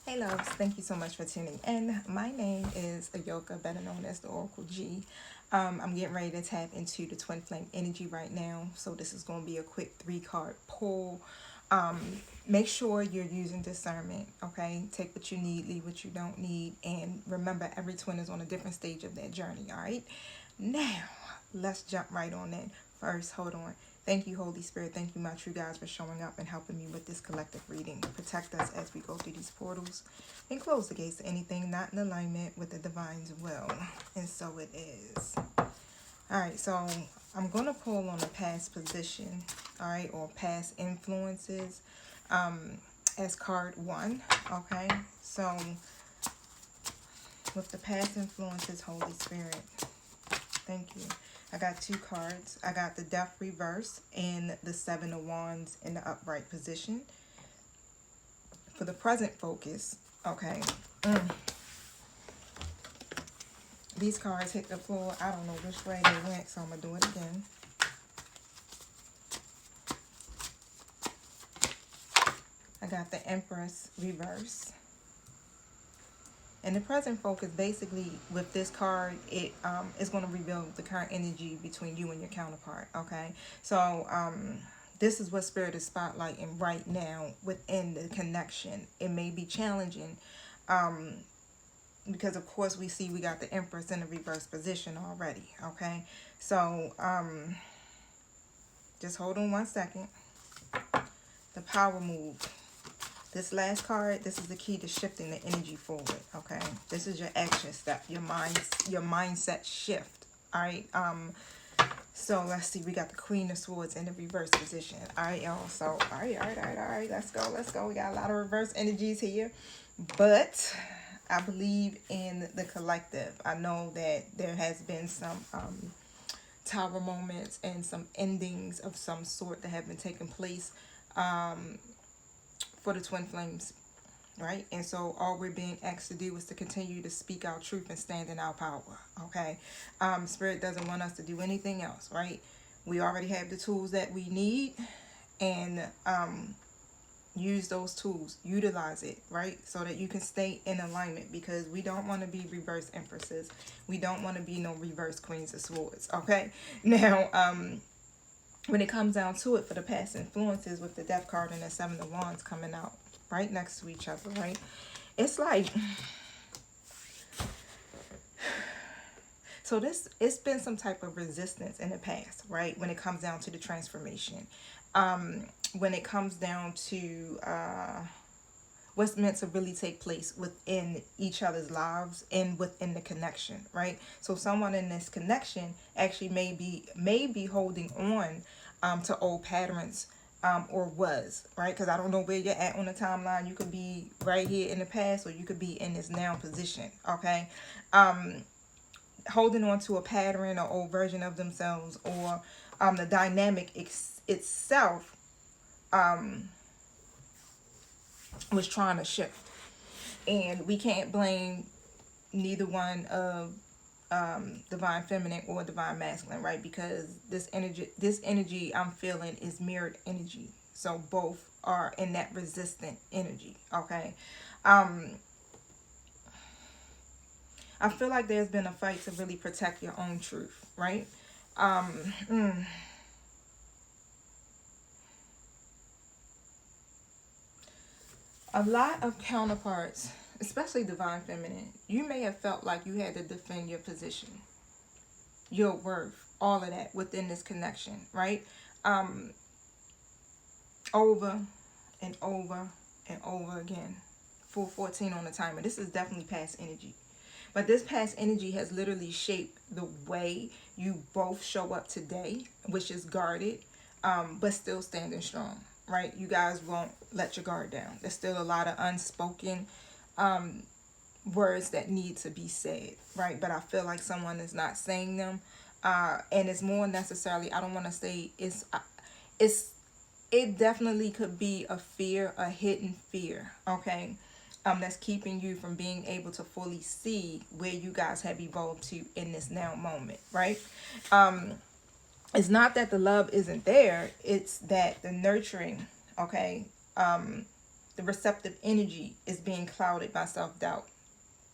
Hey loves, thank you so much for tuning in. My name is Ayoka, better known as the Oracle G. I'm getting ready to tap into the twin flame energy right now. So this is going to be a quick 3-card pull. Make sure you're using discernment, okay? Take what you need, leave what you don't need. And remember, every twin is on a different stage of their journey, all right? Now, let's jump right on in. First, hold on. Thank you, Holy Spirit. Thank you, my true guides, for showing up and helping me with this collective reading. Protect us as we go through these portals and close the gates to anything not in alignment with the divine's will. And so it is. All right, so I'm going to pull on a past position, all right, or past influences as card 1, okay? So with the past influences, Holy Spirit, thank you. I got 2 cards. I got the Death Reverse and the 7 of Wands in the upright position. For the present focus, okay. These cards hit the floor. I don't know which way they went, so I'm going to do it again. I got the Empress Reversed. And the present focus, basically, with this card, it is going to reveal the current energy between you and your counterpart, okay? So, this is what Spirit is spotlighting right now within the connection. It may be challenging because, of course, we see we got the Empress in a reverse position already, okay? So, just hold on one second. The Power Move. This last card, this is the key to shifting the energy forward, okay? This is your action step, your mindset shift, all right? So let's see, we got the Queen of Swords in the reverse position. All right, y'all. So, all right. Let's go. We got a lot of reverse energies here. But I believe in the collective. I know that there has been some tower moments and some endings of some sort that have been taking place for the twin flames, right? And so all we're being asked to do is to continue to speak our truth and stand in our power, okay? Spirit doesn't want us to do anything else, right? We already have the tools that we need, and use those tools, utilize it, right? So that you can stay in alignment, because we don't want to be reverse empresses. We don't want to be no reverse queens of swords, okay? Now, when it comes down to it, for the past influences with the Death card and the 7 of Wands coming out right next to each other, right? It's like, so it's been some type of resistance in the past, right? When it comes down to the transformation. When it comes down to what's meant to really take place within each other's lives and within the connection, right? So someone in this connection actually may be holding on to old patterns, or was, right? Because I don't know where you're at on the timeline. You could be right here in the past, or you could be in this now position, okay? Holding on to a pattern or old version of themselves, or the dynamic itself was trying to shift. And we can't blame neither one of divine feminine or divine masculine, right? Because this energy I'm feeling is mirrored energy. So both are in that resistant energy, okay? I feel like there's been a fight to really protect your own truth, right? A lot of counterparts, especially divine feminine, you may have felt like you had to defend your position, your worth, all of that within this connection, right? Over and over and over again. Full 14 on the timer. This is definitely past energy. But this past energy has literally shaped the way you both show up today, which is guarded, but still standing strong, right? You guys won't let your guard down. There's still a lot of unspoken words that need to be said, right? But I feel like someone is not saying them, and it's more necessarily, I don't want to say it definitely could be a fear, a hidden fear, okay? That's keeping you from being able to fully see where you guys have evolved to in this now moment, right? It's not that the love isn't there, it's that the nurturing, okay, the receptive energy is being clouded by self-doubt,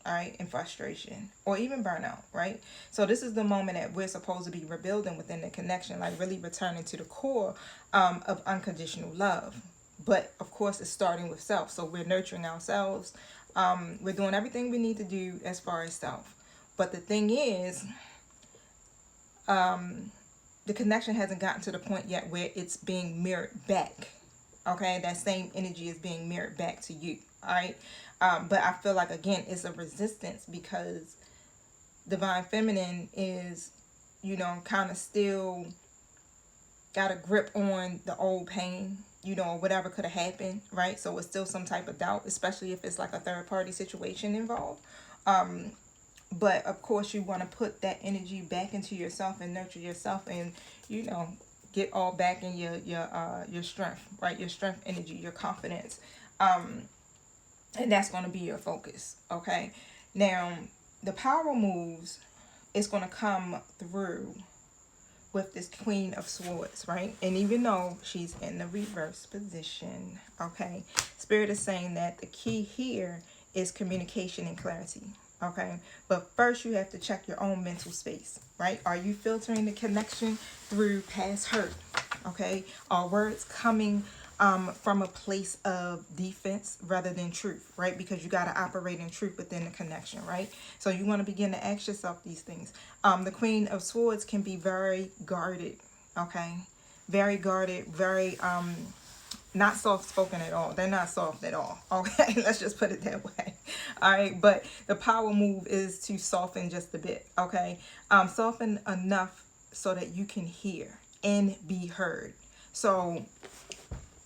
all right, and frustration, or even burnout, right? So this is the moment that we're supposed to be rebuilding within the connection, like really returning to the core of unconditional love. But of course, it's starting with self. So we're nurturing ourselves. We're doing everything we need to do as far as self. But the thing is, the connection hasn't gotten to the point yet where it's being mirrored back. Okay, that same energy is being mirrored back to you. All right, but I feel like, again, it's a resistance because divine feminine is, kind of still got a grip on the old pain, whatever could have happened, right? So it's still some type of doubt, especially if it's like a third party situation involved. But of course, you want to put that energy back into yourself and nurture yourself, and get all back in your strength, right? Your strength energy, your confidence, and that's going to be your focus. Okay, now the power moves is going to come through with this Queen of Swords, right? And even though she's in the reverse position, okay, Spirit is saying that the key here is communication and clarity. Okay, but first you have to check your own mental space, right? Are you filtering the connection through past hurt? Okay, are words coming from a place of defense rather than truth, right? Because you got to operate in truth within the connection, right? So you want to begin to ask yourself these things. The Queen of Swords can be very guarded, okay? Very guarded, very not soft-spoken at all. They're not soft at all, okay? Let's just put it that way, all right? But the power move is to soften just a bit, okay? Soften enough so that you can hear and be heard. So,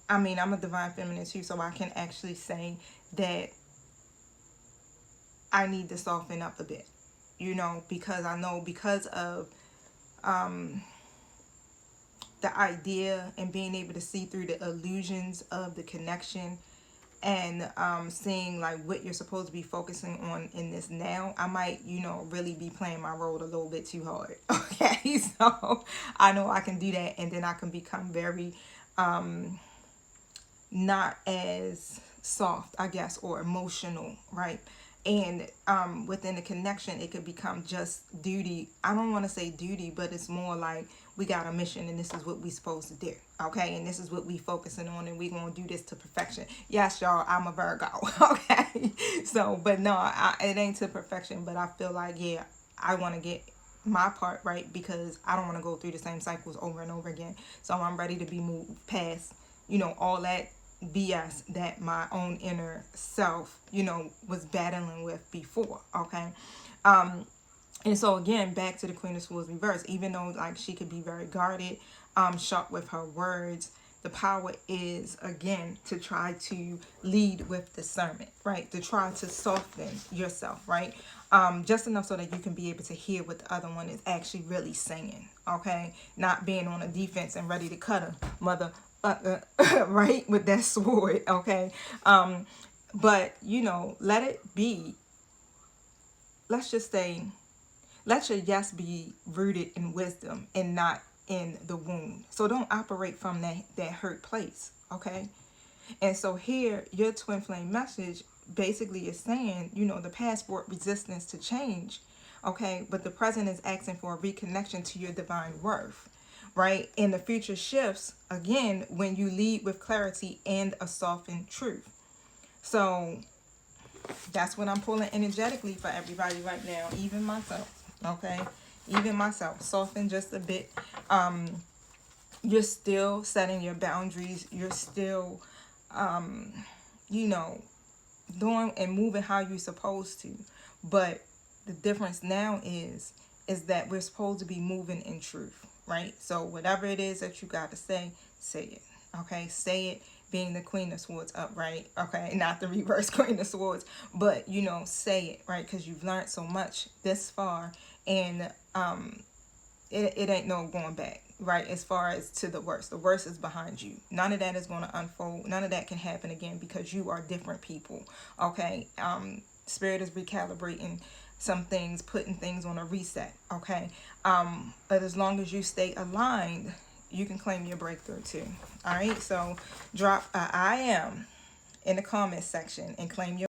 I mean, I'm a divine feminine too, so I can actually say that I need to soften up a bit, because I know because of the idea and being able to see through the illusions of the connection and seeing like what you're supposed to be focusing on in this now, I might, really be playing my role a little bit too hard. Okay, so I know I can do that, and then I can become very not as soft, I guess, or emotional, right? And within the connection, it could become just duty. I don't want to say duty, but it's more like we got a mission and this is what we supposed to do, okay? And this is what we focusing on, and we gonna do this to perfection. Yes, y'all, I'm a Virgo, okay? So, but no, it ain't to perfection, but I feel like, yeah, I want to get my part right because I don't want to go through the same cycles over and over again. So I'm ready to be moved past, all that BS that my own inner self, was battling with before, okay? And so again, back to the Queen of Swords reverse, even though like she could be very guarded, sharp with her words, the power is, again, to try to lead with discernment, right? To try to soften yourself, right? Just enough so that you can be able to hear what the other one is actually really saying, okay? Not being on a defense and ready to cut a mother, right? With that sword, okay? But, let it be, let's just say, let your yes be rooted in wisdom and not in the wound. So don't operate from that hurt place, okay? And so here, your twin flame message basically is saying, the past brought resistance to change, okay? But the present is asking for a reconnection to your divine worth, right? And the future shifts, again, when you lead with clarity and a softened truth. So that's what I'm pulling energetically for everybody right now, even myself. Okay, even myself, soften just a bit. You're still setting your boundaries. You're still, doing and moving how you're supposed to. But the difference now is that we're supposed to be moving in truth, right? So whatever it is that you got to say it. Okay, say it. Being the Queen of Swords upright, okay, not the reverse Queen of Swords, but say it, right? Because you've learned so much this far, and it ain't no going back, right? As far as to the worst is behind you. None of that is going to unfold. None of that can happen again because you are different people, okay? Spirit is recalibrating some things, putting things on a reset, okay? But as long as you stay aligned, you can claim your breakthrough too. All right, so drop I am in the comments section and claim your